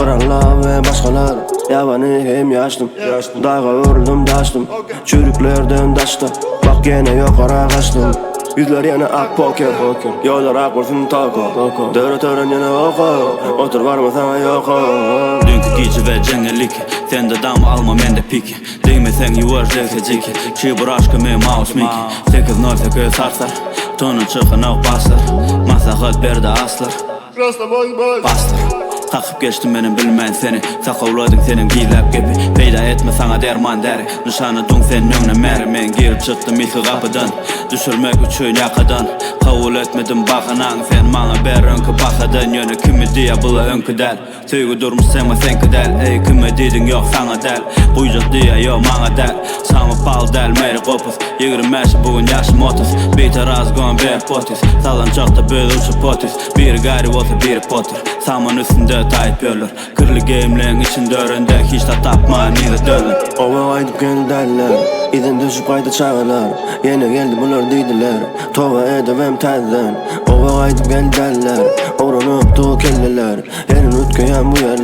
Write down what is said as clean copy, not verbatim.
Krallar ve başkalar Yabani hem yaşlım Dağa vuruldum daştım Çürüklerden daşta Bak gene yukarı kaçtım Yüzler yana ak poker Yollar ak vursun tako Dörü törün yana oku Otur var mı sana yoku Dünkü gece ve cengelik Sende dam alma mende piki Değmesen yuvar zekecik Çibur aşkı me mouse miki 8-0-8 sarsar Tonun çıkın av baslar Masahat berde aslar Baslar Takıp geçtim benim bilmeyen seni Sakovladın senin giyilap gibi Peyda etme sana derman deri Nişanı dun senin önüne meri Men girip çıktım ilk kapıdan Düşürmek üçün yakadan Kabul etmedim bakanan Sen bana ber önkü bakadan Yönü kimi diye bula önkü del Söygü durmuş sema senki del Ey kimi dedin yok sana del Kuycuk diye yok bana del Samı pal del meri kopuz 25 bugün yaşım 30 Bir teraz gon bir potis Salan çokta bir uçu potis Bir gayri olsa bir potir Saman üstünde tayt bölür Kırlı game'lerin içinde öründe Hiç de tapma neyde dölür Ova aydıp geldi derler İzin düşüp kaydı çağırlar Yine geldi bunlar deydiler Tova edemem telden Ova aydıp geldi derler Oranıp kelleler Yerin ütkeyen bu yerler